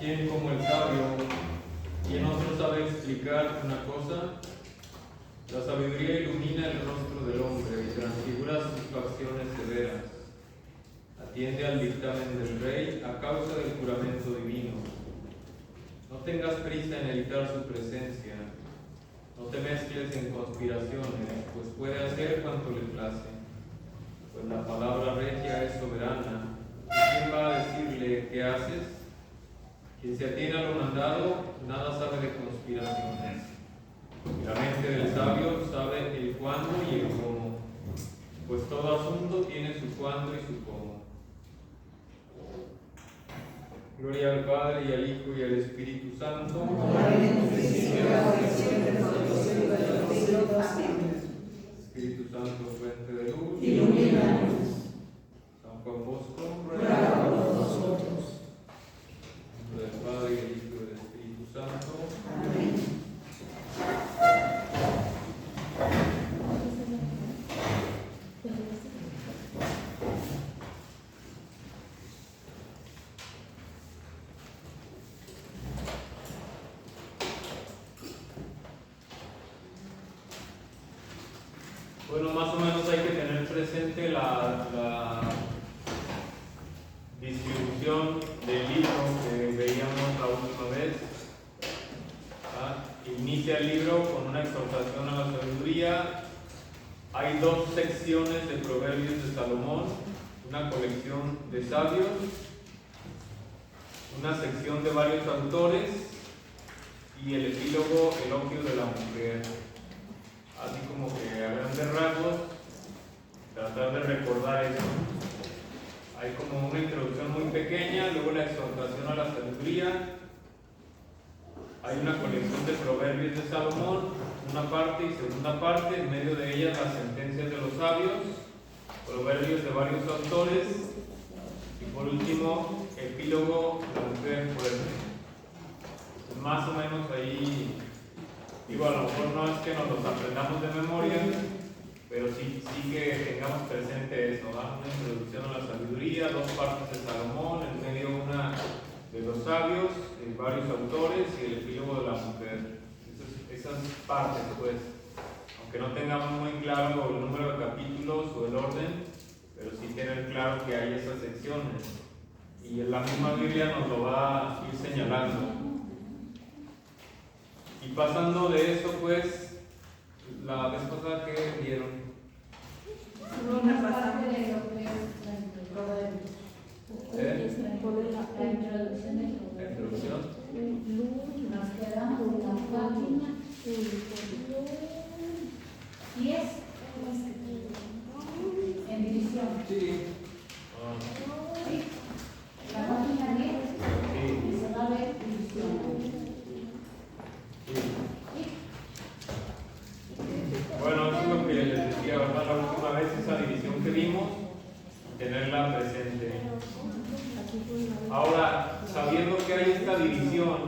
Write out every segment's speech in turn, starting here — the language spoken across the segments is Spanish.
¿Quién como el sabio? ¿Quién otro sabe explicar una cosa? La sabiduría ilumina el rostro del hombre y transfigura sus facciones severas. Atiende al dictamen del rey a causa del juramento divino. No tengas prisa en evitar su presencia. No te mezcles en conspiraciones, pues puede hacer cuanto le place. Pues la palabra regia es soberana. ¿Y quién va a decirle qué haces? Quien se atiene a lo mandado, nada sabe de conspiraciones. Y la mente del sabio sabe el cuándo y el cómo, pues todo asunto tiene su cuándo y su cómo. Gloria al Padre, y al Hijo, y al Espíritu Santo. Espíritu Santo, fuente de luz, ilumínanos. San Juan Bosco, ruega por nosotros. En nombre del Padre, y del Hijo, y del Espíritu Santo. Amén. Bueno, más o menos hay que tener presente la distribución del libro que veíamos la última vez. Inicia el libro con una exhortación a la sabiduría. Hay dos secciones de Proverbios de Salomón, una colección de sabios, una sección de varios autores y el epílogo elogio de la mujer. Así como que a grandes rasgos, tratar de recordar eso. Hay como una introducción muy pequeña, luego la exhortación a la sabiduría. Hay una colección de proverbios de Salomón, una parte y segunda parte, en medio de ellas las sentencias de los sabios, proverbios de varios autores, y por último, epílogo de la mujer fuerte. Más o menos ahí. Digo, a lo mejor no es que nos los aprendamos de memoria, pero sí que tengamos presente eso, ¿va? Una introducción a la sabiduría, dos partes de Salomón, en medio una de los sabios, varios autores y el epílogo de la mujer. Esas partes, pues, aunque no tengamos muy claro el número de capítulos o el orden, pero sí tener claro que hay esas secciones. Y en la misma Biblia nos lo va a ir señalando. Y pasando de eso, pues, la vez pasada que vieron. Una parte de lo que es la introducción. La introducción de La introducción. Nos quedamos en la página 10 en división. Sí. ¿Sí? La página 10 y se va a ver división. Bueno, eso es lo que les decía, ¿verdad? La última vez, esa división que vimos, tenerla presente. Ahora, sabiendo que hay esta división,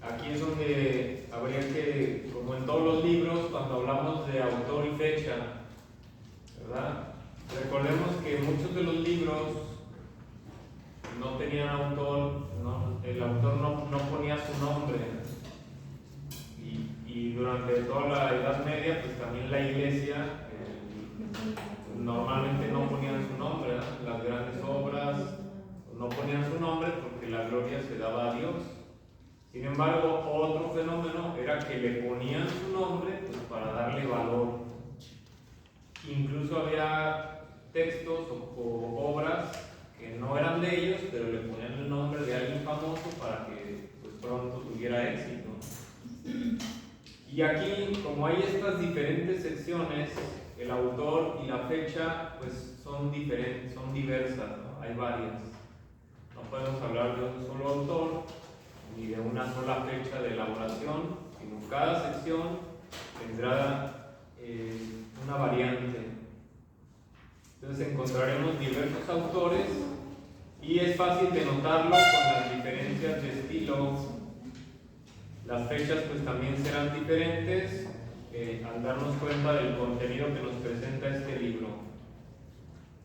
aquí es donde habría que, como en todos los libros, cuando hablamos de autor y fecha, ¿verdad? Recordemos que muchos de los libros no tenían autor, ¿no? El autor no ponía su nombre. Y durante toda la Edad Media, pues también la Iglesia normalmente no ponían su nombre, ¿no? Las grandes obras no ponían su nombre porque la gloria se daba a Dios. Sin embargo, otro fenómeno era que le ponían su nombre, pues, para darle valor. Incluso había textos o obras que no eran de ellos, pero le ponían el nombre de alguien famoso para que, pues, pronto tuviera éxito. Y aquí, como hay estas diferentes secciones, el autor y la fecha, pues, son diferentes, son diversas, ¿no? Hay varias. No podemos hablar de un solo autor ni de una sola fecha de elaboración, sino cada sección tendrá una variante. Entonces encontraremos diversos autores y es fácil de notarlo con las diferencias de estilo. Las fechas pues también serán diferentes al darnos cuenta del contenido que nos presenta este libro.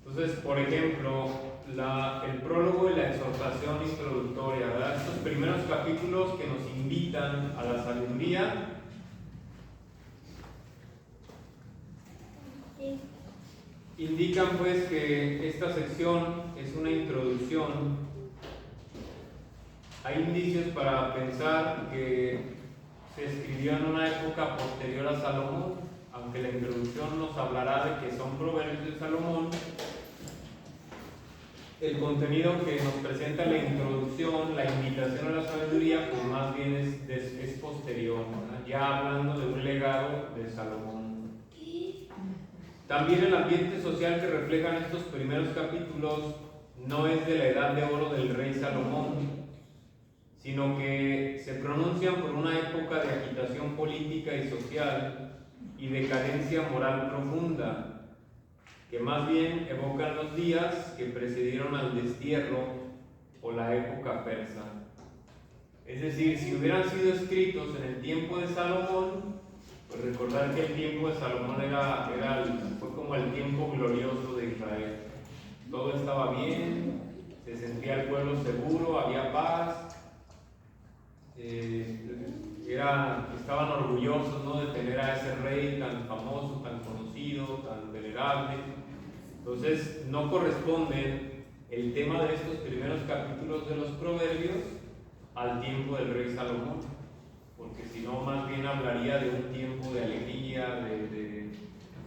Entonces, por ejemplo, el prólogo y la exhortación introductoria, ¿verdad? Estos primeros capítulos que nos invitan a la sabiduría, indican pues que esta sección es una introducción. Hay indicios para pensar que se escribió en una época posterior a Salomón, aunque la introducción nos hablará de que son proverbios de Salomón. El contenido que nos presenta la introducción, la invitación a la sabiduría, pues más bien es posterior, ¿verdad? Ya hablando de un legado de Salomón. También el ambiente social que reflejan estos primeros capítulos no es de la edad de oro del rey Salomón, sino que se pronuncian por una época de agitación política y social y decadencia moral profunda, que más bien evocan los días que precedieron al destierro o la época persa. Es decir, si hubieran sido escritos en el tiempo de Salomón, pues recordar que el tiempo de Salomón fue como el tiempo glorioso de Israel. Todo estaba bien, se sentía el pueblo seguro, había paz, estaban orgullosos, ¿no?, de tener a ese rey tan famoso, tan conocido, tan venerable. Entonces no corresponde el tema de estos primeros capítulos de los Proverbios al tiempo del rey Salomón, porque si no, más bien hablaría de un tiempo de alegría, de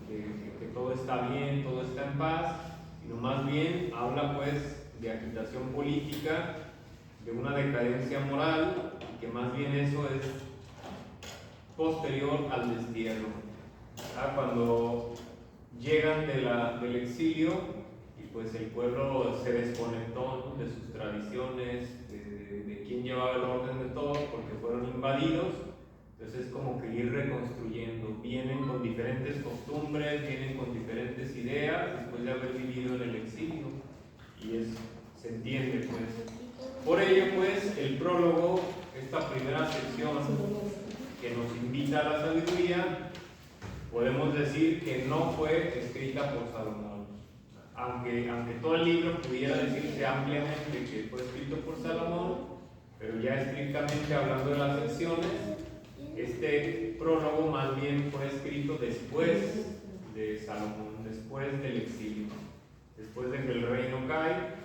que todo está bien, todo está en paz, sino más bien habla pues de agitación política, de una decadencia moral, y que más bien eso es posterior al destierro. Cuando llegan del exilio y pues el pueblo se desconectó, ¿no?, de sus tradiciones, de quién llevaba el orden de todo, porque fueron invadidos. Entonces es como que ir reconstruyendo. Vienen con diferentes costumbres, vienen con diferentes ideas después de haber vivido en el exilio, y se entiende pues. Por ello pues el prólogo, esta primera sección que nos invita a la sabiduría, podemos decir que no fue escrita por Salomón. Aunque todo el libro pudiera decirse ampliamente que fue escrito por Salomón, pero ya estrictamente hablando de las secciones, este prólogo más bien fue escrito después de Salomón, después del exilio, después de que el reino cae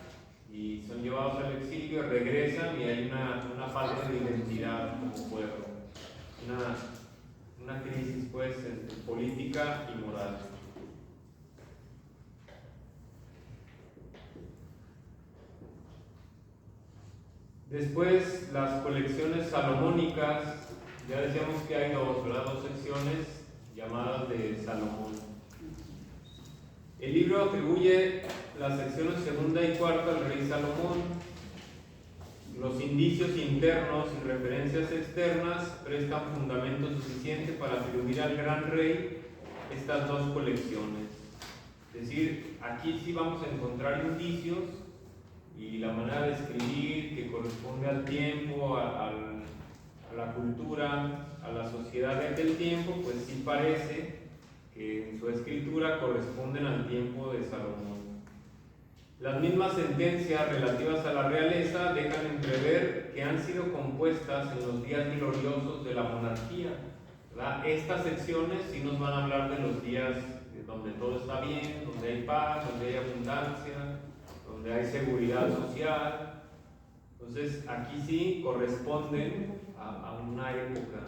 y son llevados al exilio, regresan y hay una falta de identidad como pueblo, una crisis pues entre política y moral. Después las colecciones salomónicas, ya decíamos que hay dos secciones llamadas de Salomón. El libro atribuye las secciones segunda y cuarta al rey Salomón. Los indicios internos y referencias externas prestan fundamento suficiente para atribuir al gran rey estas dos colecciones. Es decir, aquí sí vamos a encontrar indicios, y la manera de escribir que corresponde al tiempo, a la cultura, a la sociedad de aquel tiempo, pues sí parece que en su escritura corresponden al tiempo de Salomón. Las mismas sentencias relativas a la realeza dejan entrever que han sido compuestas en los días gloriosos de la monarquía, ¿verdad? Estas secciones sí nos van a hablar de los días donde todo está bien, donde hay paz, donde hay abundancia, donde hay seguridad social. Entonces aquí sí corresponden a una época.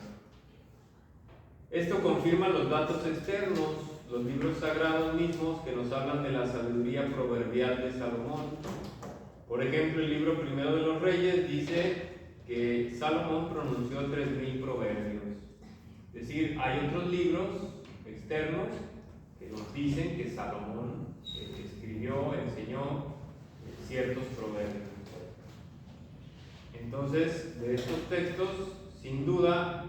Esto confirma los datos externos, los libros sagrados mismos que nos hablan de la sabiduría proverbial de Salomón. Por ejemplo, el libro primero de los Reyes dice que Salomón pronunció 3000 proverbios. Es decir, hay otros libros externos que nos dicen que Salomón escribió, enseñó ciertos proverbios. Entonces, de estos textos, sin duda,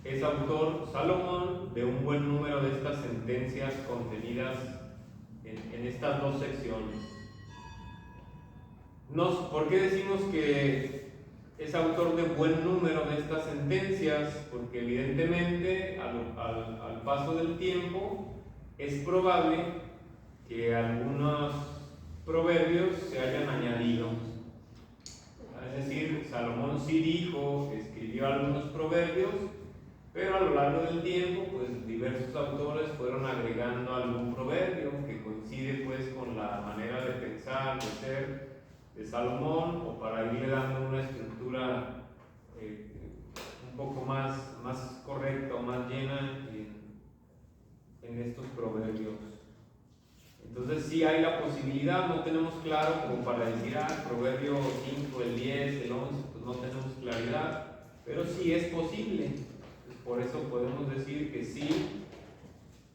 es autor Salomón de un buen número de estas sentencias contenidas en estas dos secciones. ¿Por qué decimos que es autor de buen número de estas sentencias? Porque evidentemente al paso del tiempo es probable que algunos proverbios se hayan añadido. Es decir, Salomón sí dijo, escribió algunos proverbios, pero a lo largo del tiempo, pues diversos autores fueron agregando algún proverbio que coincide pues con la manera de pensar, de ser de Salomón, o para irle dando una estructura un poco más correcta o más llena en estos proverbios. Entonces sí hay la posibilidad, no tenemos claro como para decir, el proverbio 5, el 10, el 11, pues no tenemos claridad, pero sí es posible. Por eso podemos decir que sí,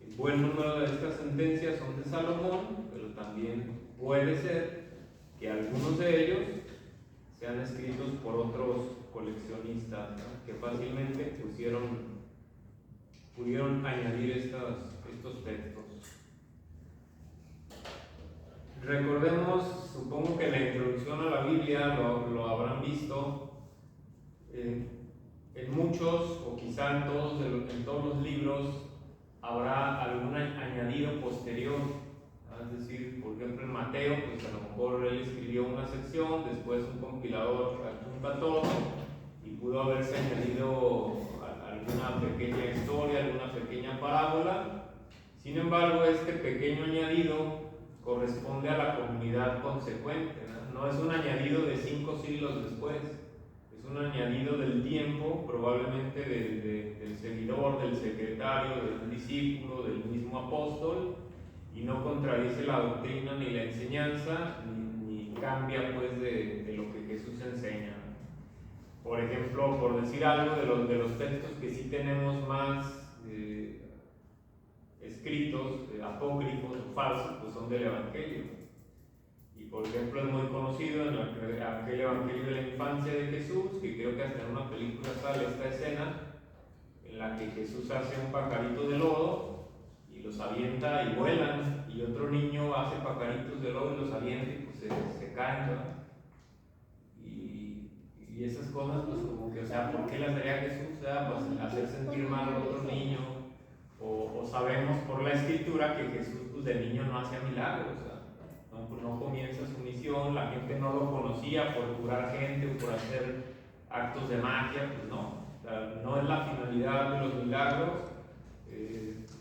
el buen número de estas sentencias son de Salomón, pero también puede ser que algunos de ellos sean escritos por otros coleccionistas, ¿no?, que fácilmente pudieron añadir estos textos. Recordemos, supongo que en la introducción a la Biblia lo habrán visto, en muchos o quizá en todos los libros habrá algún añadido posterior. Es decir, por ejemplo en Mateo, pues a lo mejor él escribió una sección, después un compilador adjunta todo y pudo haberse añadido alguna pequeña historia, alguna pequeña parábola. Sin embargo, este pequeño añadido corresponde a la comunidad consecuente, no es un añadido de 5 siglos después, es un añadido del tiempo, probablemente del seguidor, del secretario, del discípulo, del mismo apóstol, y no contradice la doctrina ni la enseñanza, ni cambia pues de lo que Jesús enseña. Por ejemplo, por decir algo de los textos que sí tenemos más escritos, apócrifos o falsos, pues son del Evangelio. Y por ejemplo es muy conocido en aquel Evangelio de la infancia de Jesús, que creo que hasta en una película sale esta escena en la que Jesús hace un pajarito de lodo y los avienta y vuelan, y otro niño hace pajaritos de lodo y los avienta y pues se caen, ¿verdad? Y esas cosas, pues como que, o sea, ¿por qué las haría Jesús? O sea, pues hacer sentir mal a otro niño. O sabemos por la escritura que Jesús pues de niño no hacía milagros, o sea, no comienza su misión, la gente no lo conocía por curar gente o por hacer actos de magia, pues no, o sea, no es la finalidad de los milagros,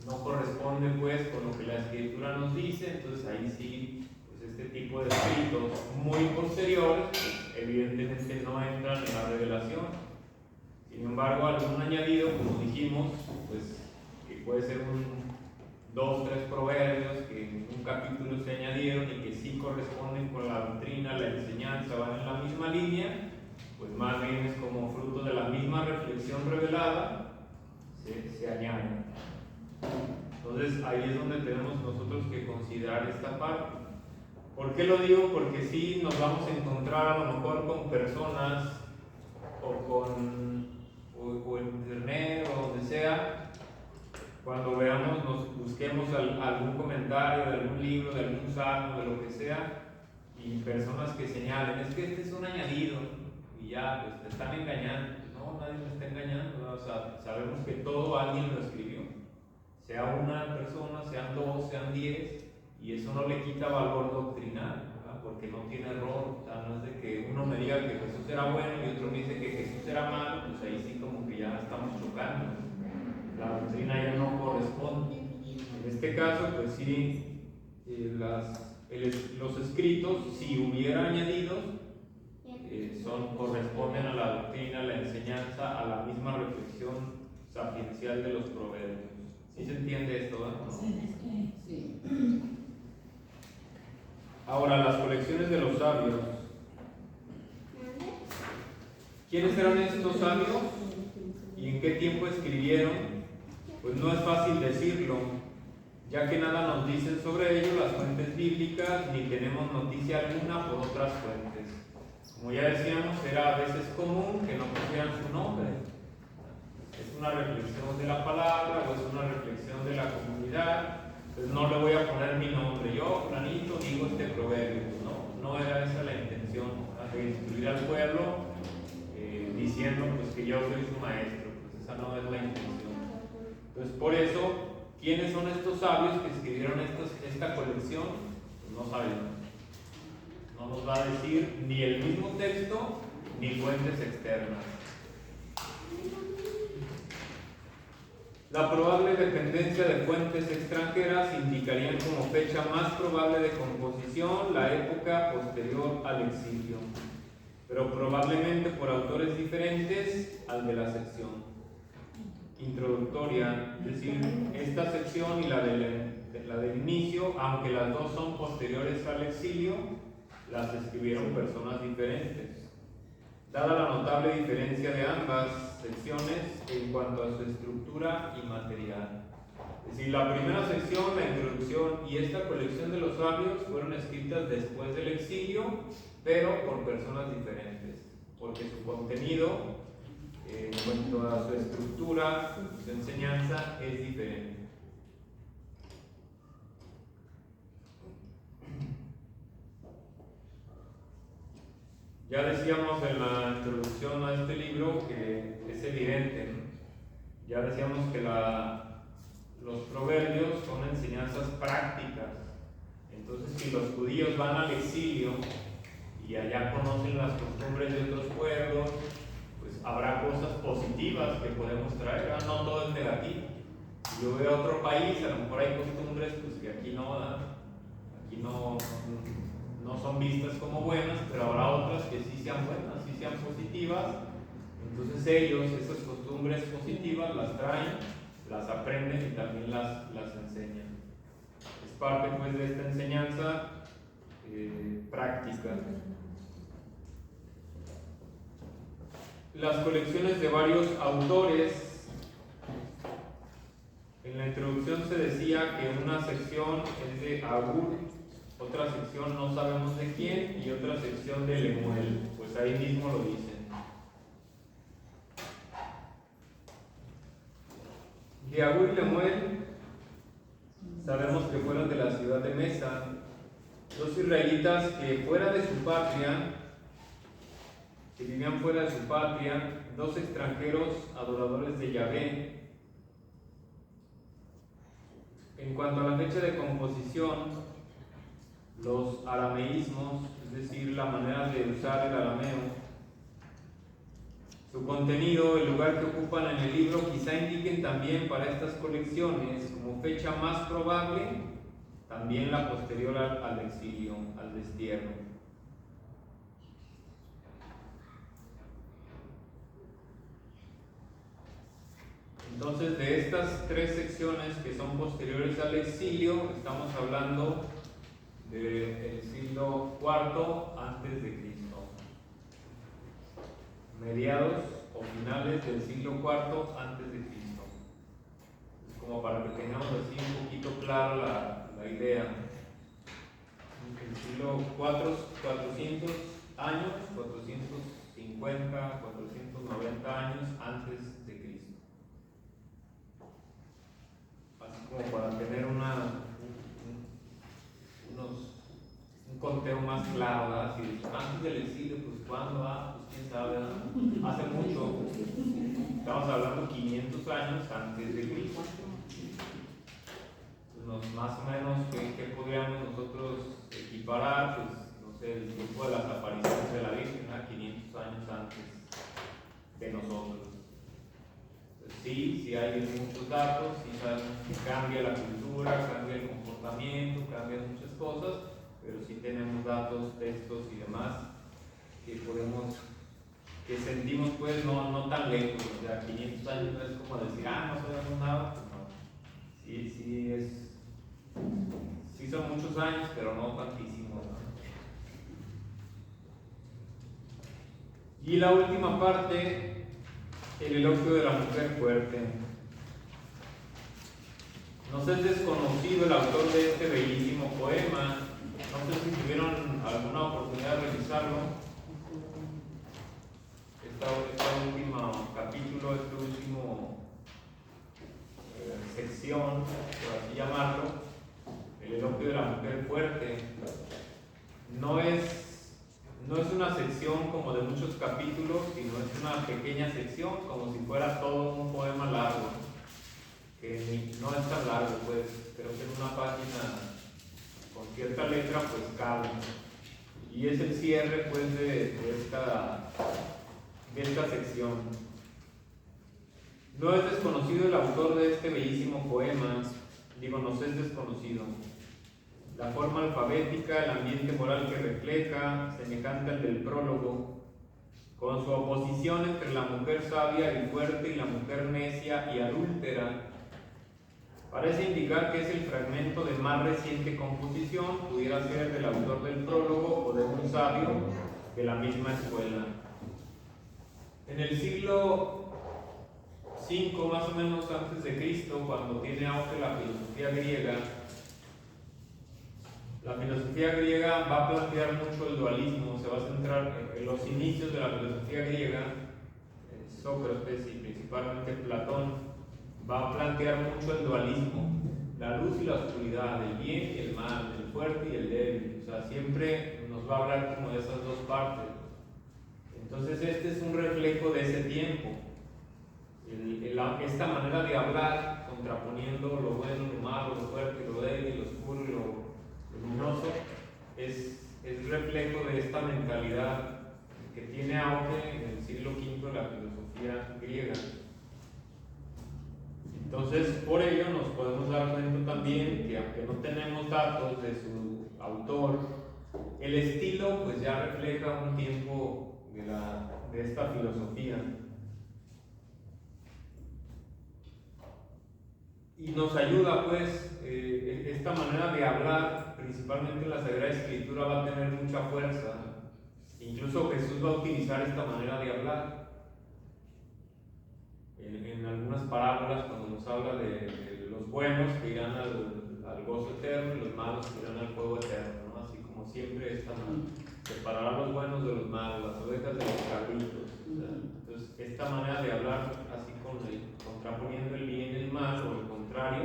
no corresponde pues con lo que la escritura nos dice. Entonces ahí sí, pues este tipo de escritos muy posteriores, pues, evidentemente no entran en la revelación. Sin embargo, algún añadido, como dijimos, pues puede ser 2, 3 proverbios que en un capítulo se añadieron y que sí corresponden con la doctrina, la enseñanza, van en la misma línea, pues más bien es como fruto de la misma reflexión revelada, se añaden. Entonces ahí es donde tenemos nosotros que considerar esta parte. ¿Por qué lo digo? Porque sí nos vamos a encontrar a lo mejor con personas o en internet o donde sea. Cuando veamos, busquemos algún comentario de algún libro, de algún salmo, de lo que sea, y personas que señalen, es que este es un añadido, y ya, pues te están engañando. No, nadie me está engañando, ¿no? O sea, sabemos que todo alguien lo escribió, sea una persona, sean 2, sean 10, y eso no le quita valor doctrinal, ¿verdad? Porque no tiene error. O sea, no es de que uno me diga que Jesús era bueno y otro me dice que Jesús era malo, pues ahí sí como que ya estamos chocando. La doctrina ya no corresponde. En este caso, pues sí, los escritos, si hubiera añadidos, corresponden a la doctrina, a la enseñanza, a la misma reflexión sapiencial de los proverbios. ¿Sí se entiende esto, no? Sí. Ahora, las colecciones de los sabios. ¿Quiénes eran estos sabios? ¿Y en qué tiempo escribieron? Pues no es fácil decirlo, ya que nada nos dicen sobre ello las fuentes bíblicas, ni tenemos noticia alguna por otras fuentes. Como ya decíamos, era a veces común que no pusieran su nombre. Es una reflexión de la palabra o es una reflexión de la comunidad, pues no le voy a poner mi nombre. Yo, planito, digo este proverbio. No era esa la intención, de instruir al pueblo diciendo pues que yo soy su maestro. Pues esa no es la intención. Entonces, por eso ¿Quiénes son estos sabios que escribieron esta colección? Pues no sabemos. No nos va a decir ni el mismo texto ni fuentes externas. La probable dependencia de fuentes extranjeras indicarían como fecha más probable de composición la época posterior al exilio, pero probablemente por autores diferentes al de la sección introductoria, es decir, esta sección y la del inicio, aunque las dos son posteriores al exilio, las escribieron personas diferentes. Dada la notable diferencia de ambas secciones en cuanto a su estructura y material. Es decir, la primera sección, la introducción y esta colección de los sabios fueron escritas después del exilio, pero por personas diferentes, porque su contenido, en cuanto a su estructura, su enseñanza, es diferente. Ya decíamos en la introducción a este libro que es evidente, ¿no? Ya decíamos que los proverbios son enseñanzas prácticas. Entonces, si los judíos van al exilio y allá conocen las costumbres de otros pueblos, pues habrá cosas positivas que podemos traer, ¿verdad? No todo es negativo. Si yo voy a otro país, a lo mejor hay costumbres pues, que aquí no, ¿verdad? Aquí no son vistas como buenas, pero habrá otras que sí sean buenas, sí sean positivas. Entonces ellos, esas costumbres positivas, las traen, las aprenden y también las enseñan. Es parte pues de esta enseñanza práctica. Las colecciones de varios autores. En la introducción se decía que una sección es de Agur, otra sección no sabemos de quién y otra sección de Lemuel, pues ahí mismo lo dicen. De Agur y Lemuel sabemos que fueron de la ciudad de Mesa, dos israelitas que fuera de su patria, que vivían fuera de su patria, dos extranjeros adoradores de Yahvé. En cuanto a la fecha de composición, los arameísmos, es decir, la manera de usar el arameo, su contenido, el lugar que ocupan en el libro, quizá indiquen también para estas colecciones como fecha más probable también la posterior al exilio, al destierro. Entonces, de estas tres secciones que son posteriores al exilio, estamos hablando del siglo IV antes de Cristo, mediados o finales del siglo IV antes de Cristo. Es como para que tengamos así un poquito claro la idea. El siglo IV, 400 años, 450, 490 años antes de Cristo. Así como para tener un conteo más claro, ¿verdad? Si antes del exilio, pues ¿cuándo va? Pues quién sabe, ¿verdad? Hace mucho, estamos hablando 500 años antes de Cristo. Entonces, más o menos, ¿qué podríamos nosotros equiparar? Pues, no sé, el tiempo de las apariciones de la Virgen, ¿verdad? 500 años antes de nosotros. Entonces, sí hay muchos datos, sí sabemos que cambia la cultura, cambia el comportamiento, cambian muchas cosas, pero sí tenemos datos, textos y demás que sentimos pues no tan lejos. O sea, 500 años no es como decir, no sabemos nada, pues no. Sí son muchos años, pero no tantísimos, ¿no? Y la última parte, el elogio de la mujer fuerte. Nos es desconocido el autor de este bellísimo poema. No sé si tuvieron alguna oportunidad de revisarlo. Este último capítulo, esta última sección, por así llamarlo, el elogio de la mujer fuerte, no es una sección como de muchos capítulos, sino es una pequeña sección, como si fuera todo un poema largo. no es tan largo, pues creo que en una página con cierta letra pues cabe. Y es el cierre pues de esta sección. No es desconocido el autor de este bellísimo poema, nos es desconocido. La forma alfabética, el ambiente moral que refleja, semejante al del prólogo, con su oposición entre la mujer sabia y fuerte y la mujer necia y adúltera, parece indicar que es el fragmento de más reciente composición, pudiera ser del autor del prólogo o de un sabio de la misma escuela. En el siglo V, más o menos antes de Cristo, cuando tiene auge la filosofía griega va a plantear mucho el dualismo, se va a centrar en los inicios de la filosofía griega, Sócrates y principalmente Platón, va a plantear mucho el dualismo, la luz y la oscuridad, el bien y el mal, el fuerte y el débil, o sea, siempre nos va a hablar como de esas dos partes. Entonces este es un reflejo de ese tiempo, esta manera de hablar, contraponiendo lo bueno, lo malo, lo fuerte, lo débil, lo oscuro y lo luminoso, es reflejo de esta mentalidad que tiene auge en el siglo V la filosofía griega. Entonces, por ello nos podemos dar cuenta también que aunque no tenemos datos de su autor, el estilo pues ya refleja un tiempo de esta filosofía. Y nos ayuda pues esta manera de hablar, principalmente en la Sagrada Escritura, va a tener mucha fuerza. Incluso Jesús va a utilizar esta manera de hablar. En algunas parábolas, cuando nos habla de los buenos que irán al gozo eterno y los malos que irán al fuego eterno, ¿no? Así como siempre separar a los buenos de los malos, las ovejas de los cabritos. Entonces, esta manera de hablar así contraponiendo el bien y el mal, o el contrario,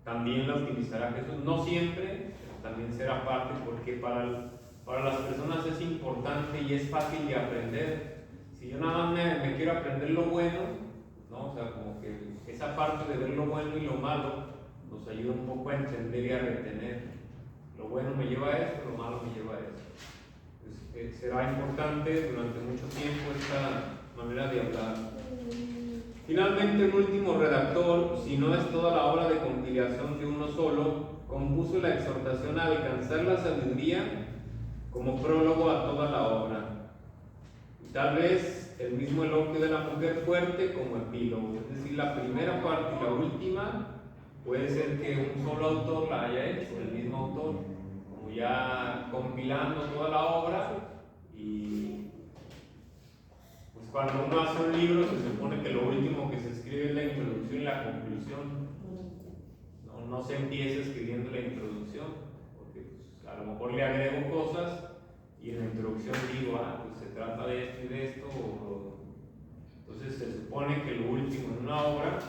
también la utilizará Jesús. No siempre, pero también será parte, porque para las personas es importante y es fácil de aprender. Si yo nada más me quiero aprender lo bueno, ¿no? O sea, como que esa parte de ver lo bueno y lo malo nos ayuda un poco a entender y a retener. Lo bueno me lleva a esto, lo malo me lleva a esto. Pues, será importante durante mucho tiempo esta manera de hablar. Finalmente, un último redactor, si no es toda la obra de conciliación de uno solo, compuso la exhortación a alcanzar la sabiduría como prólogo a toda la obra. Y tal vez el mismo elogio de la mujer fuerte como epílogo, es decir, la primera parte y la última puede ser que un solo autor la haya hecho, el mismo autor, como ya compilando toda la obra. Y pues cuando uno hace un libro se supone que lo último que se escribe es la introducción y la conclusión. No se empieza escribiendo la introducción, porque pues, a lo mejor le agrego cosas y en la introducción digo, pues se trata de esto y de esto. Entonces se supone que lo último en una obra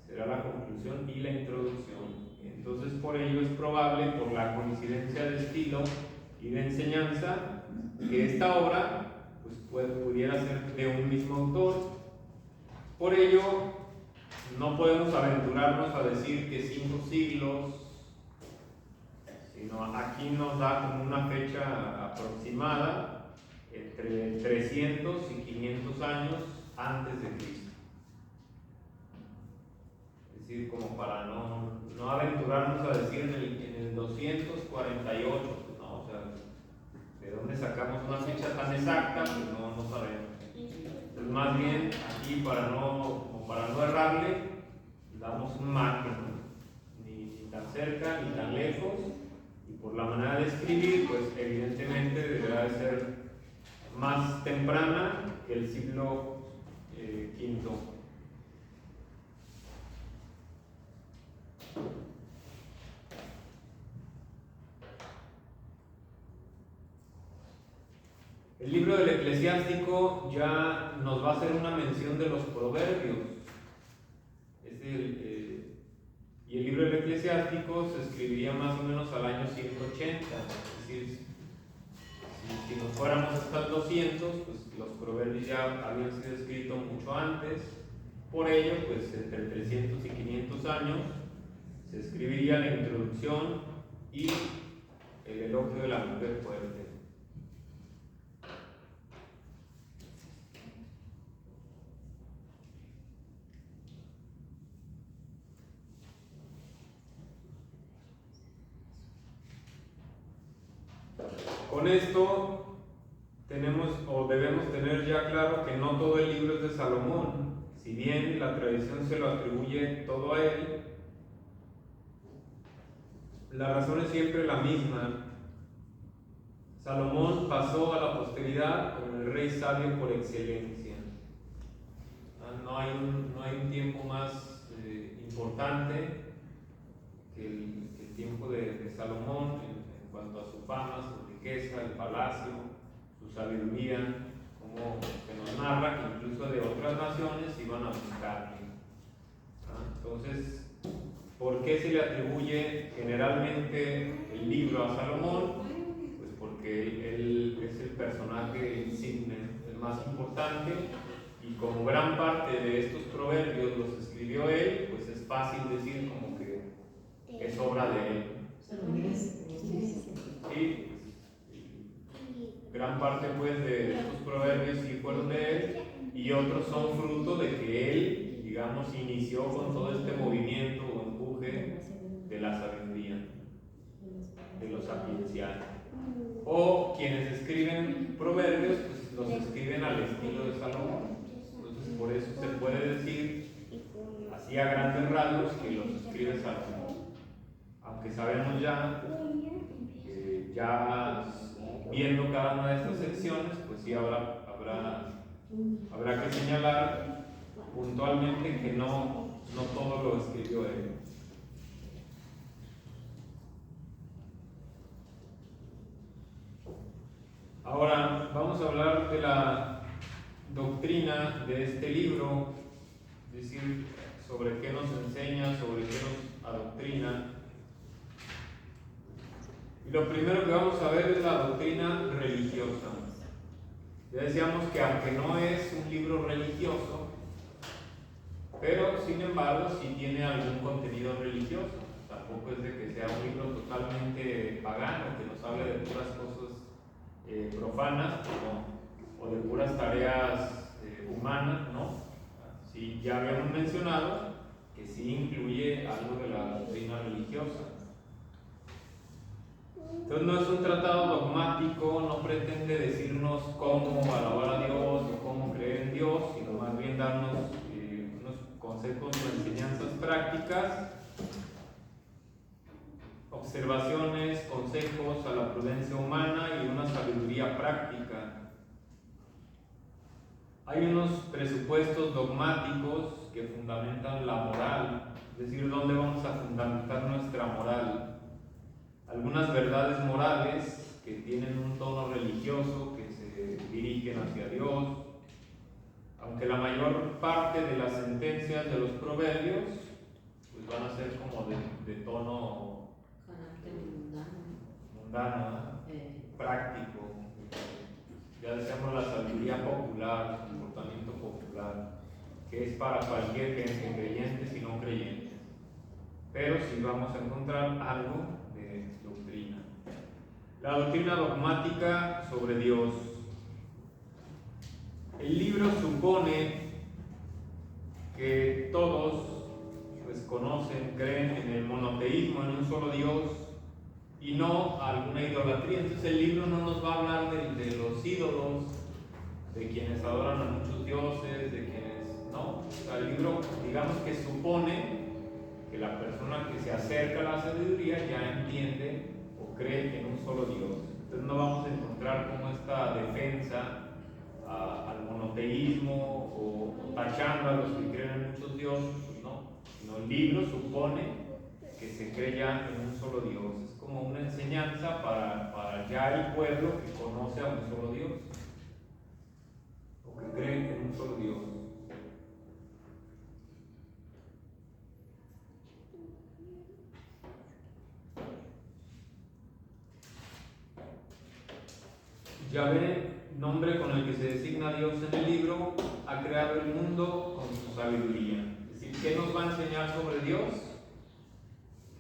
será la conclusión y la introducción. Entonces por ello es probable, por la coincidencia de estilo y de enseñanza, que esta obra pues, pudiera ser de un mismo autor. Por ello no podemos aventurarnos a decir que 5 siglos, sino aquí nos da como una fecha aproximada entre 300 y 500 años antes de Cristo. Es decir, como para no aventurarnos a decir en el 248, pues no, o sea, ¿de dónde sacamos una fecha tan exacta? Pues no sabemos. Entonces, más bien, aquí para no errarle, damos un margen, ni tan cerca ni tan lejos, y por la manera de escribir, pues evidentemente deberá de ser más temprana que el siglo V. El libro del Eclesiástico ya nos va a hacer una mención de los proverbios. Y el libro del Eclesiástico se escribiría más o menos al año 180. Es decir, si nos fuéramos hasta el 200, pues los proverbios ya habían sido escritos mucho antes. Por ello, pues entre 300 y 500 años se escribiría la introducción y el elogio de la mujer fuerte. Con esto tenemos o debemos tener ya claro que no todo el libro es de Salomón. Si bien la tradición se lo atribuye todo a él, la razón es siempre la misma. Salomón pasó a la posteridad como el rey sabio por excelencia. No hay un tiempo más importante que el tiempo de Salomón en cuanto a su fama, su riqueza, el palacio, su sabiduría, como se nos narra que incluso de otras naciones iban a buscarle. Entonces, ¿por qué se le atribuye generalmente el libro a Salomón? Pues porque él es el personaje insigne, el más importante, y como gran parte de estos proverbios los escribió él, pues es fácil decir como que es obra de él. Sí, gran parte pues de estos proverbios sí fueron de él, y otros son fruto de que él, digamos, inició con todo este movimiento o empuje de la sabiduría, de lo sapiencial. O quienes escriben proverbios, pues los escriben al estilo de Salomón. Entonces por eso se puede decir, así a grandes rasgos, que los escribe Salomón. Aunque sabemos ya, viendo cada una de estas secciones, pues sí habrá que señalar puntualmente que no todo lo escribió él. Ahora vamos a hablar de la doctrina de este libro, es decir, sobre qué nos enseña, sobre qué nos adoctrina. Y lo primero que vamos a ver es la doctrina religiosa. Ya decíamos que aunque no es un libro religioso, pero sin embargo sí tiene algún contenido religioso. Tampoco es de que sea un libro totalmente pagano, que nos hable de puras cosas profanas, no, o de puras tareas humanas, ¿no? Sí, ya habíamos mencionado que sí incluye algo de la doctrina religiosa. Entonces no es un tratado dogmático, no pretende decirnos cómo alabar a Dios o cómo creer en Dios, sino más bien darnos unos consejos o enseñanzas prácticas, observaciones, consejos a la prudencia humana y una sabiduría práctica. Hay unos presupuestos dogmáticos que fundamentan la moral, es decir, dónde vamos a fundamentar nuestra moral. Algunas verdades morales que tienen un tono religioso, que se dirigen hacia Dios, aunque la mayor parte de las sentencias de los proverbios pues van a ser como de tono mundano, práctico. Ya decíamos la sabiduría popular, el comportamiento popular, que es para cualquier gente, creyentes y no creyentes. Pero sí vamos a encontrar algo de doctrina. La doctrina dogmática sobre Dios. El libro supone que todos pues conocen, creen en el monoteísmo, en un solo Dios y no alguna idolatría. Entonces el libro no nos va a hablar de los ídolos, de quienes adoran a muchos dioses, de quienes no. O sea, el libro, digamos que supone que la persona que se acerca a la sabiduría ya entiende o cree en un solo Dios. Entonces no vamos a encontrar como esta defensa al monoteísmo o tachando a los que creen en muchos dioses, pues no. Sino el libro supone que se cree ya en un solo Dios. Es como una enseñanza para ya el pueblo que conoce a un solo Dios o que cree en un solo Dios. Yahvé, nombre con el que se designa a Dios en el libro, ha creado el mundo con su sabiduría. Es decir, ¿qué nos va a enseñar sobre Dios?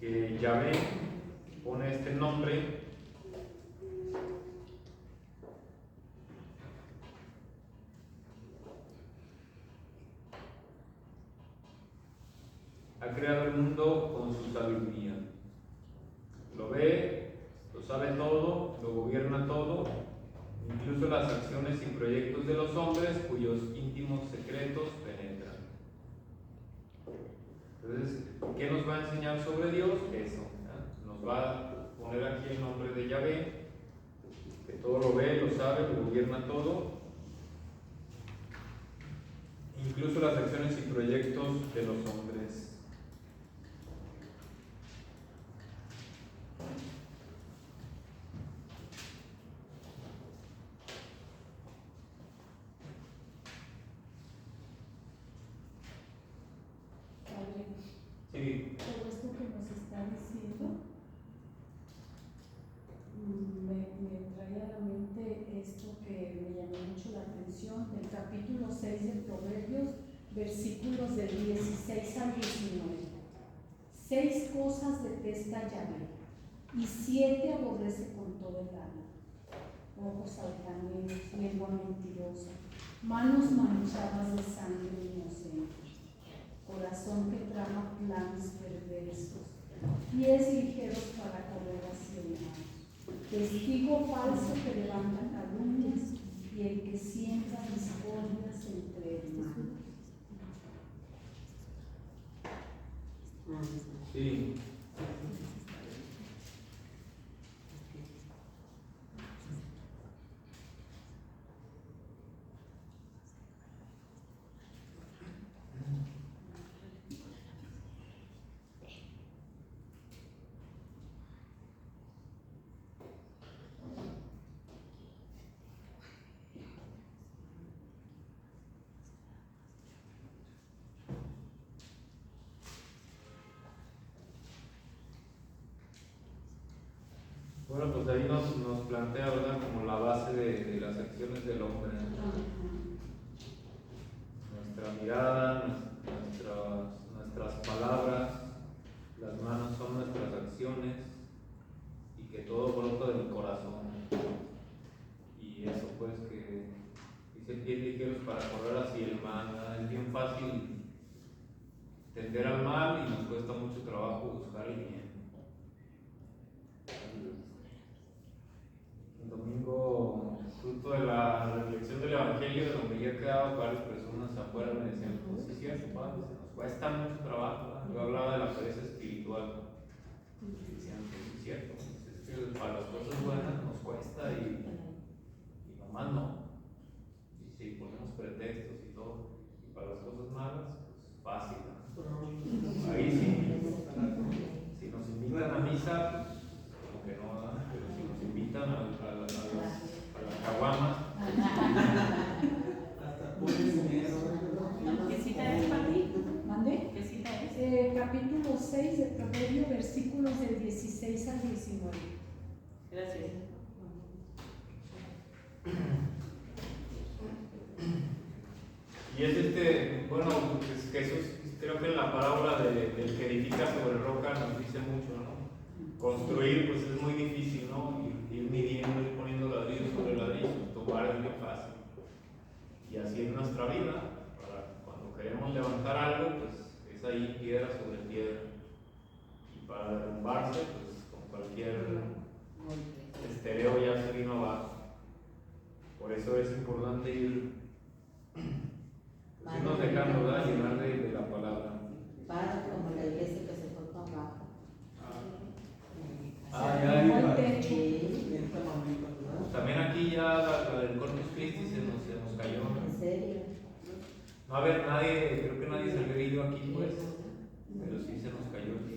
Que Yahvé pone este nombre ha creado el mundo con su sabiduría. Lo ve, lo sabe todo, lo gobierna todo, incluso las acciones y proyectos de los hombres cuyos íntimos secretos penetran. Entonces, ¿qué nos va a enseñar sobre Dios? Eso. Nos va a poner aquí el nombre de Yahvé, que todo lo ve, lo sabe, lo gobierna todo, incluso las acciones y proyectos de los hombres. Sí. Todo esto que nos está diciendo me trae a la mente esto que me llamó mucho la atención del capítulo 6 de Proverbios, versículos del 16 al 19. 6 cosas detesta Yahvé y 7 aborrece con todo el alma: ojos altaneros, lengua mentirosa, manos manchadas de sangre inocente, corazón que trama planes perversos, pies ligeros para correr hacia el mal, testigo falso que levanta calumnias y el que siembra discordias entre hermanos. Sí. Bueno, pues ahí nos plantea, ¿verdad?, como la base de las acciones del hombre. Nuestra mirada, nuestras palabras, las manos son nuestras acciones, y que todo brota del corazón. Y eso, pues, que dice pies ligeros para correr hacia el mal, ¿verdad? Es bien fácil tender al mal y nos cuesta mucho trabajo buscar el bien. El domingo, fruto de la reflexión del Evangelio, donde ya quedaban varias personas afuera, me decían: pues sí, es cierto, padre, se nos cuesta mucho trabajo, ¿verdad? Yo hablaba de la pereza espiritual. Y decían: pues sí, es cierto, es que para las cosas buenas nos cuesta y nomás no. Y si ponemos pretextos y todo, y para las cosas malas, pues fácil, ¿no? Ahí sí, si nos invitan a misa, pues como que no, ¿verdad? Pero si nos invitan a las caguamas, Hasta pones dinero. ¿Qué cita es para ti? ¿Mande? ¿Qué cita es? Capítulo 6 de Proverbios, versículos del 16 al 19. Gracias. y es bueno, pues Jesús, creo que en la parábola del que edifica sobre roca nos dice mucho, ¿no? Construir, pues es muy difícil, ¿no? Ir midiendo, ir poniendo ladrillo sobre ladrillo, tomar es bien fácil. Y así en nuestra vida, cuando queremos levantar algo, pues es ahí piedra sobre piedra. Y para derrumbarse, pues con cualquier estereo ya se vino abajo. Por eso es importante irnos dejando, ¿verdad?, llenar de la palabra. Para como la iglesia que se fue para abajo. Ya. techo. Pues también aquí ya la del Corpus Christi se nos cayó. ¿En serio? No, a ver, creo que nadie se había herido aquí, pues, pero sí se nos cayó aquí.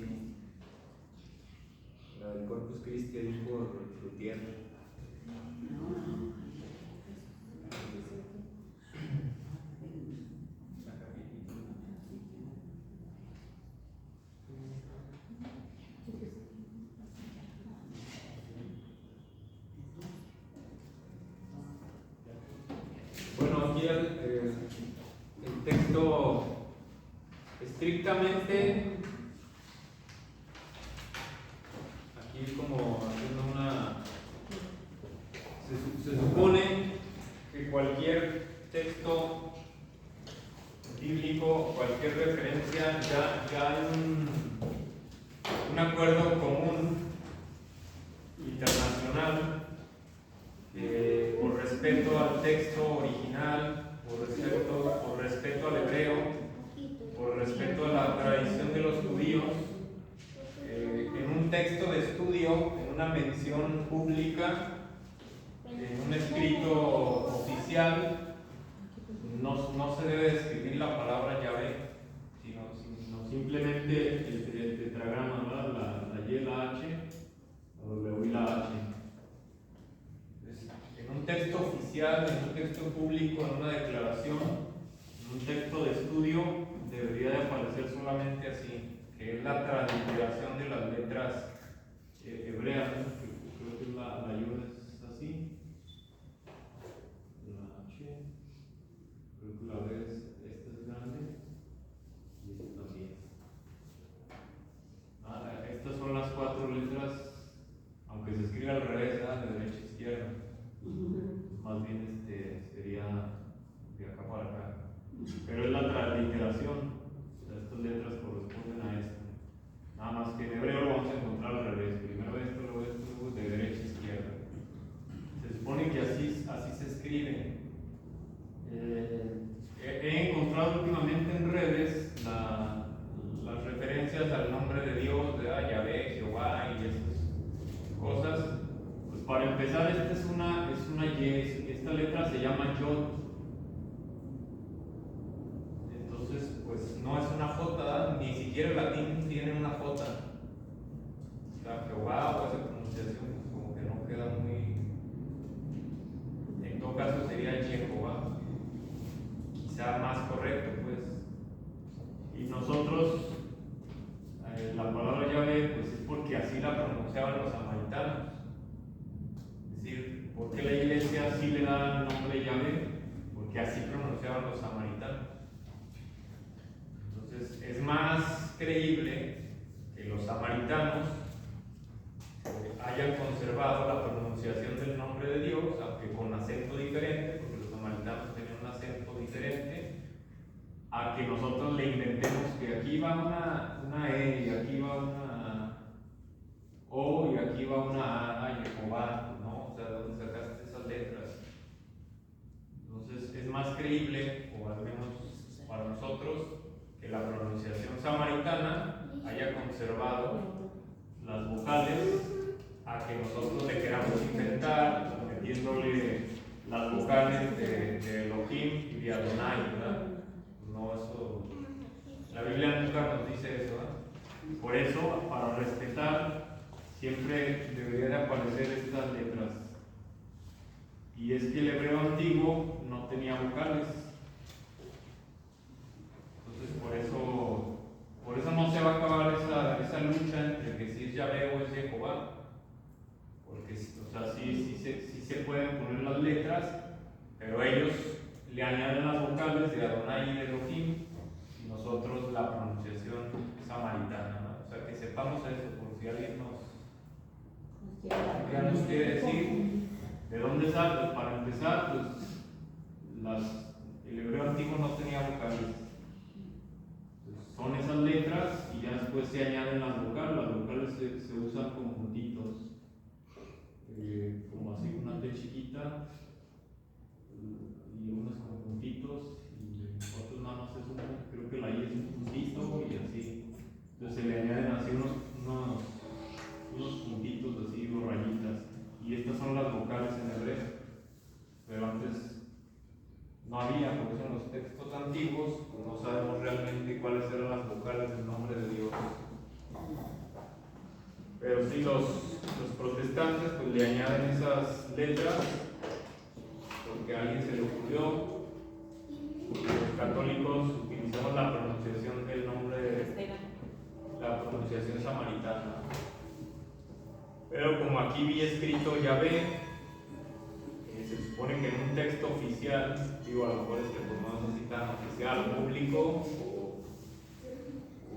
La del Corpus Christi ahí por tierra. así el texto estrictamente, aquí como haciendo una, se supone que cualquier texto bíblico, cualquier referencia, ya hay un acuerdo común internacional por respeto al texto original, por respeto al hebreo, por respeto a la tradición de los judíos, en un texto de estudio, en una mención pública, en un escrito oficial, no se debe escribir la palabra Yahvé, sino simplemente el tetragrama, ¿verdad? La Y, la H, la W y la H. En un texto oficial, en un texto público, en una declaración, en un texto de estudio, debería de aparecer solamente así, que es la transliteración de las letras hebreas, ¿no? Creo que la Yud es así, la H, creo que la B esta es grande, y esta también. Estas son las 4 letras, aunque se escribe al revés, de derecha a izquierda. Más bien sería de acá para acá, pero es la transliteración, o sea, estas letras corresponden a esto, nada más que en hebreo lo vamos a encontrar al revés, primero esto, luego de derecha a izquierda. Se supone que así se escribe. He encontrado últimamente en redes las referencias al nombre de Dios, de Yahvé, Jehová y esas cosas. Para empezar, esta es una Y, esta letra se llama Yod. Entonces, pues no es una J, ¿verdad? Ni siquiera el latín tiene una J. O sea, Jehová o esa pronunciación, pues como que no queda muy. En todo caso sería Jehová, quizá más correcto, pues. Y nosotros, la palabra Yahvé, pues es porque así la pronunciaban los samaritanos. ¿Por qué la iglesia sí le da el nombre Yahvé? Porque así pronunciaban los samaritanos. Entonces es más creíble que los samaritanos hayan conservado la pronunciación del nombre de Dios, aunque con acento diferente, porque los samaritanos tenían un acento diferente, a que nosotros le inventemos que aquí va una E y aquí va una O y aquí va una A, Jehová. O sea, ¿dónde sacaste esas letras? Entonces es más creíble, o al menos para nosotros, que la pronunciación samaritana haya conservado las vocales a que nosotros le queramos inventar, metiéndole las vocales de Elohim y de Adonai, ¿verdad? No, eso. La Biblia nunca nos dice eso, ¿verdad? Por eso, para respetar, siempre debería de aparecer estas letras. Y es que el hebreo antiguo no tenía vocales. Entonces por eso no se va a acabar esa lucha entre que si es Yahvé o es Jehová. Porque, o sea, sí se pueden poner las letras, pero ellos le añaden las vocales de Adonai y de Elohim, y nosotros la pronunciación samaritana, ¿no? O sea, que sepamos eso, por si alguien nos quiere decir de dónde sale. Pues para empezar, pues el hebreo antiguo no tenía vocales. Pues son esas letras y ya después se añaden las vocales. Las vocales se usan como puntitos, como así, una T chiquita y unos con puntitos, y otros nada más es creo que la I es un puntito y así. Entonces se le añaden así unos puntitos así o rayitas, y estas son las vocales en hebreo, pero antes no había, por eso en los textos antiguos no sabemos realmente cuáles eran las vocales del nombre de Dios. Pero sí, los protestantes pues le añaden esas letras porque a alguien se le ocurrió. Los católicos utilizamos la pronunciación del nombre, la pronunciación samaritana. Pero como aquí vi escrito Yahvé, se supone que en un un texto oficial, digo, a lo mejor pues no necesitan oficial, público, o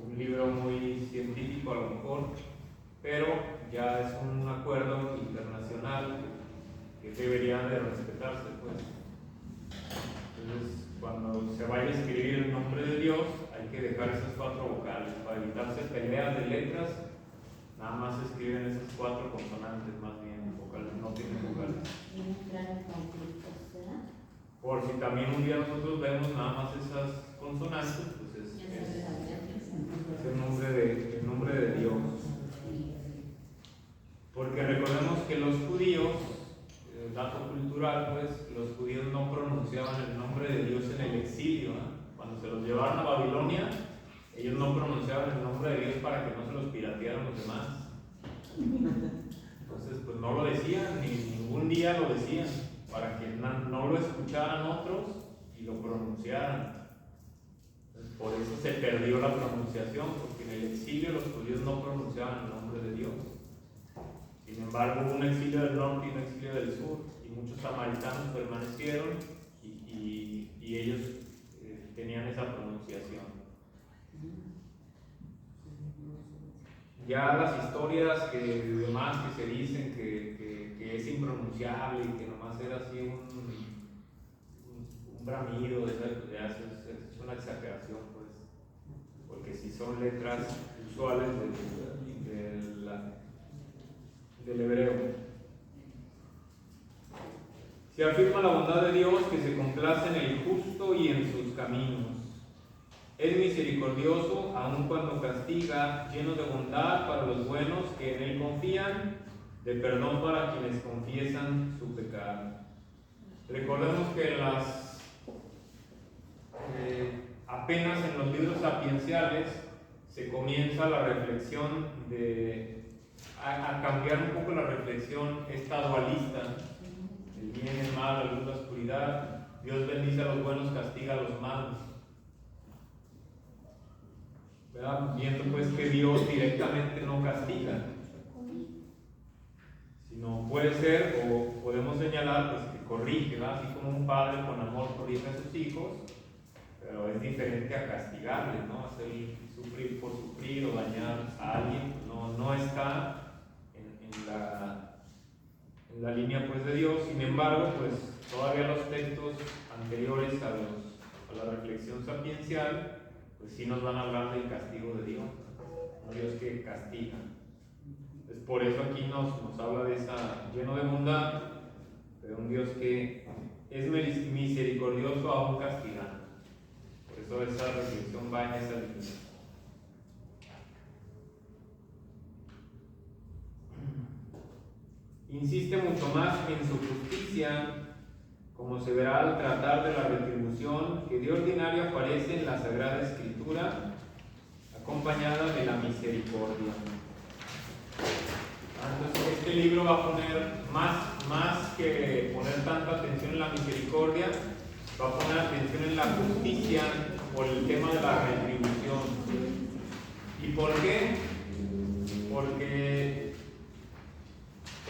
un libro muy científico a lo mejor, pero ya es un acuerdo internacional que debería de respetarse, pues. Entonces, cuando se vaya a escribir el nombre de Dios, hay que dejar esas 4 vocales para evitarse peleas de letras. Nada más se escriben esas 4 consonantes, más bien vocales, no tienen vocales. Y entrar en conflictos, ¿verdad? Por si también un día nosotros vemos nada más esas consonantes, pues es el nombre de Dios. Porque recordemos que los judíos, dato cultural, pues los judíos no pronunciaban el nombre de Dios en el exilio, ¿eh? Cuando se los llevaron a Babilonia, ellos no pronunciaban el nombre de Dios para que no se los piratearan los demás. Entonces, pues no lo decían, ni ningún día lo decían, para que no lo escucharan otros y lo pronunciaran. Entonces, por eso se perdió la pronunciación, porque en el exilio los judíos no pronunciaban el nombre de Dios. Sin embargo, hubo un exilio del norte y un exilio del sur, y muchos samaritanos permanecieron y ellos tenían esa pronunciación. Ya las historias demás que se dicen que es impronunciable y que nomás era así un bramido, ya es una exageración, pues, porque si son letras usuales del hebreo. Se afirma la bondad de Dios que se complace en el justo y en sus caminos. Es misericordioso aun cuando castiga, lleno de bondad para los buenos que en Él confían, de perdón para quienes confiesan su pecado. Recordemos que apenas en los libros sapienciales se comienza la reflexión a cambiar un poco la reflexión esta dualista, el bien, el mal, la luz, la oscuridad. Dios bendice a los buenos, castiga a los malos. ¿Verdad? Viendo pues que Dios directamente no castiga, sino puede ser, o podemos señalar, pues que corrige, ¿verdad? Así como un padre con amor corrige a sus hijos, pero es diferente a castigarles, ¿no? Hacer sufrir por sufrir o dañar a alguien, no está en la línea pues de Dios. Sin embargo, pues todavía los textos anteriores a la reflexión sapiencial, pues sí nos van a hablar del castigo de Dios, un Dios que castiga. Entonces, por eso aquí nos habla de esa lleno de bondad, pero un Dios que es misericordioso aún castigando. Por eso esa reflexión va en esa línea. Insiste mucho más en su justicia, como se verá al tratar de la retribución que de ordinario aparece en la Sagrada Escritura, acompañada de la misericordia. Entonces, este libro va a poner más que poner tanta atención en la misericordia, va a poner atención en la justicia por el tema de la retribución. ¿Y por qué? Porque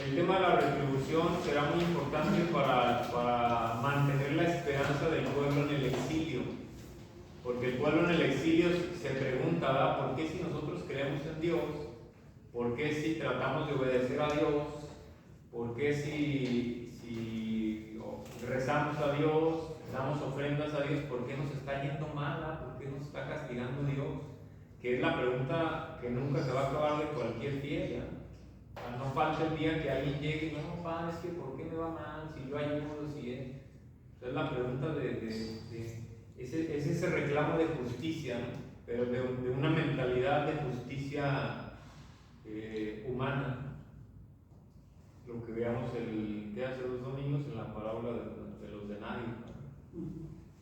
el tema de la retribución será muy importante para mantener la esperanza del pueblo en el exilio. Porque el pueblo en el exilio se pregunta, ¿verdad? ¿Por qué si nosotros creemos en Dios? ¿Por qué si tratamos de obedecer a Dios? ¿Por qué si rezamos a Dios, damos ofrendas a Dios? ¿Por qué nos está yendo mal? ¿Por qué nos está castigando Dios? Que es la pregunta que nunca se va a acabar de cualquier fiel, ¿ya? No falta el día que alguien llegue y no, padre, es que ¿por qué me va mal? Si yo ayudo, si es. Entonces la pregunta es ese reclamo de justicia, ¿no? Pero de una mentalidad de justicia humana. Lo que veamos hace 2 domingos en la parábola de los denarios, ¿no?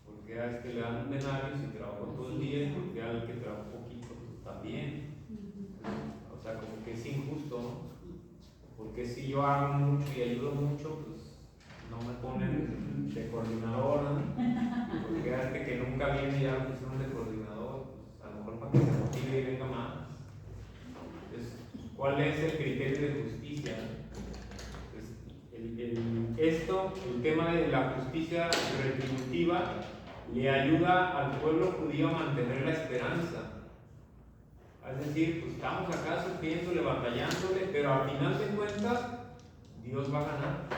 Porque a este le dan un denario si trabajó todo el día, y porque al que trabajó poquito pues, también. O sea, como que es injusto, ¿no? Porque si yo hago mucho y ayudo mucho, pues no me ponen de coordinador, ¿no? Porque a este que nunca viene ya lo pusieron de coordinador, pues a lo mejor para que se motive y venga más. Entonces, ¿cuál es el criterio de justicia? Pues, el tema de la justicia retributiva le ayuda al pueblo judío a mantener la esperanza. Es decir, pues estamos acá sufriéndole, batallándole, pero al final de cuentas, Dios va a ganar.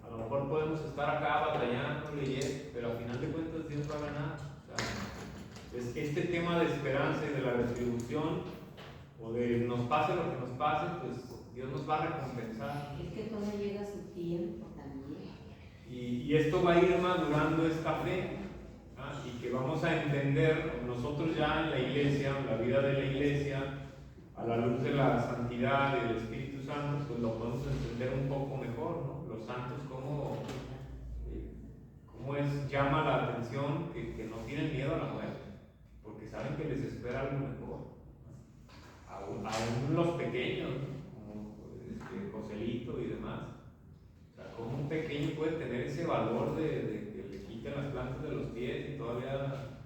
A lo mejor podemos estar acá batallándole, pero al final de cuentas Dios va a ganar. O sea, es este tema de esperanza y de la retribución, o de nos pase lo que nos pase, pues Dios nos va a recompensar. Es que todo llega a su tiempo también. Y esto va a ir madurando esta fe, ¿ah? Y que vamos a entender nosotros ya en la iglesia, en la vida de la iglesia, a la luz de la santidad y del Espíritu Santo, pues lo podemos entender un poco mejor, ¿no? Los santos, cómo llama la atención que no tienen miedo a la muerte, porque saben que les espera algo mejor. Aún los pequeños, como Joselito y demás. O sea, como un pequeño puede tener ese valor de que le quiten las plantas de los pies y todavía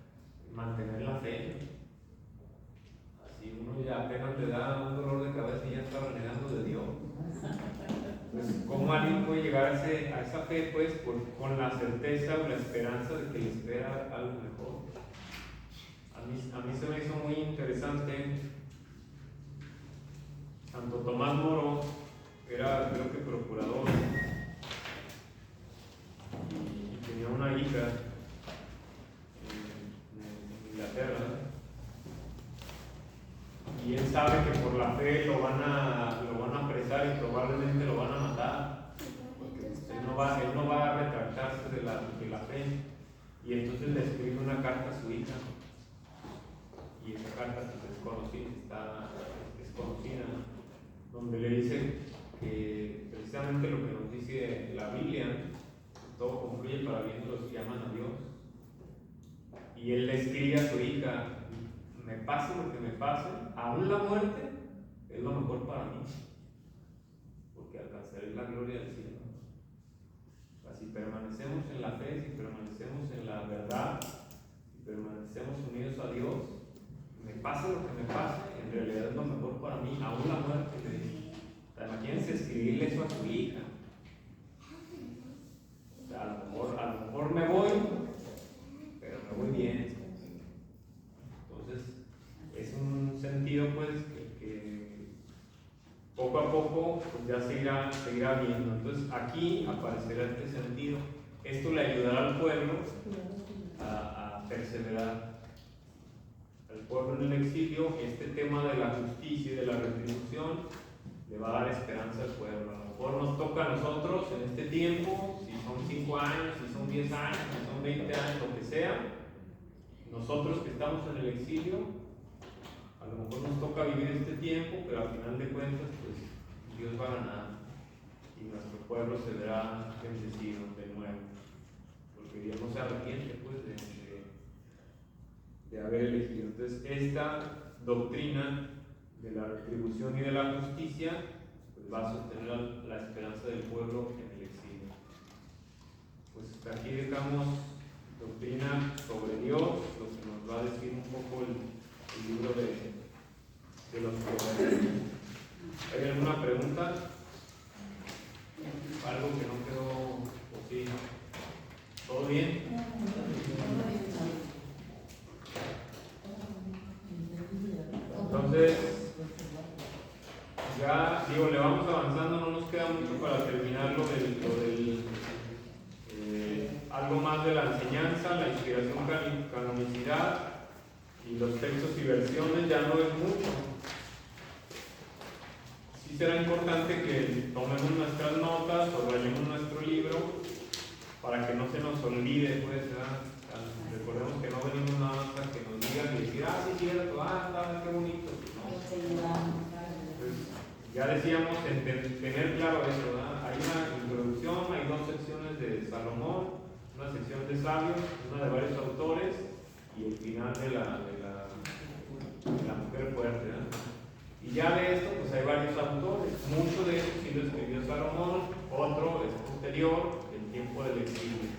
mantener la fe. Así uno ya apenas le da un dolor de cabeza y ya está renegando de Dios. Pues, ¿cómo alguien puede llegar a esa fe? Pues con la certeza o la esperanza de que le espera algo mejor. A mí se me hizo muy interesante. Santo Tomás Moro era, creo que, procurador y tenía una hija en Inglaterra, y él sabe que por la fe lo van a apresar y probablemente lo van a matar, porque él no va a retractarse de la fe, y entonces le escribe una carta a su hija, y esa carta pues, es conocida, donde le dice que precisamente lo que nos dice la Biblia, que todo concluye para bien de los que aman a Dios. Y él le escribe a su hija: me pase lo que me pase, aún la muerte es lo mejor para mí, porque alcanzaré la gloria del cielo. O sea, si permanecemos en la fe, si permanecemos en la verdad, si permanecemos unidos a Dios, me pase lo que me pase, en realidad es lo mejor para mí, aún la muerte. O sea, imagínense escribirle eso a su hija. O sea, a lo mejor me voy, pero me voy bien. Entonces, es un sentido pues que poco a poco pues, ya se irá viendo. Entonces, aquí aparecerá este sentido. Esto le ayudará al pueblo a perseverar. Al pueblo en el exilio, este tema de la justicia y de la retribución le va a dar esperanza al pueblo. A lo mejor nos toca a nosotros en este tiempo, si son 5 años, si son 10 años, si son 20 años, lo que sea, nosotros que estamos en el exilio, a lo mejor nos toca vivir este tiempo, pero al final de cuentas, pues Dios va a ganar y nuestro pueblo se verá bendecido de nuevo, porque Dios no se arrepiente pues de haber elegido. Entonces, esta doctrina de la retribución y de la justicia pues va a sostener la esperanza del pueblo en el exilio. Pues aquí dejamos doctrina sobre Dios, lo que nos va a decir un poco el libro de los Proverbios. ¿Hay alguna pregunta? ¿Algo que no quedó posible? ¿Todo bien? Entonces, ya digo, le vamos avanzando, no nos queda mucho para terminar lo del algo más de la enseñanza, la inspiración, canonicidad y los textos y versiones, ya no es mucho. Sí será importante que tomemos nuestras notas o rayemos nuestro libro para que no se nos olvide, pues, recordemos que no venimos nada más para que nos digan y decir, sí, cierto, qué bonito. No. Pues, ya decíamos, tener claro eso, ¿verdad? Hay una introducción, hay 2 secciones de Salomón, una sección de sabios, una de varios autores y el final de la mujer fuerte, ¿verdad? Y ya de esto, pues hay varios autores, mucho de eso sí lo escribió Salomón, otro es posterior, el tiempo del exilio.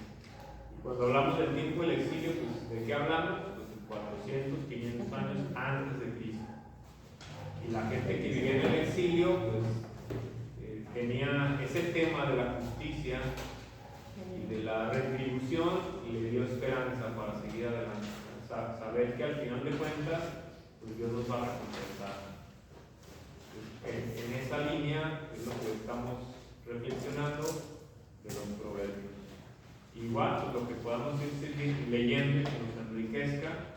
Y cuando hablamos del tiempo del exilio, pues ¿de qué hablamos? Pues de 400, 500 años antes de Cristo. Y la gente que vivía en el exilio, pues tenía ese tema de la justicia y de la retribución y le dio esperanza para seguir adelante. Saber que al final de cuentas, pues Dios nos va a recompensar. En esa línea es lo que estamos reflexionando de los proverbios. Igual, pues, lo que podamos ir leyendo que nos enriquezca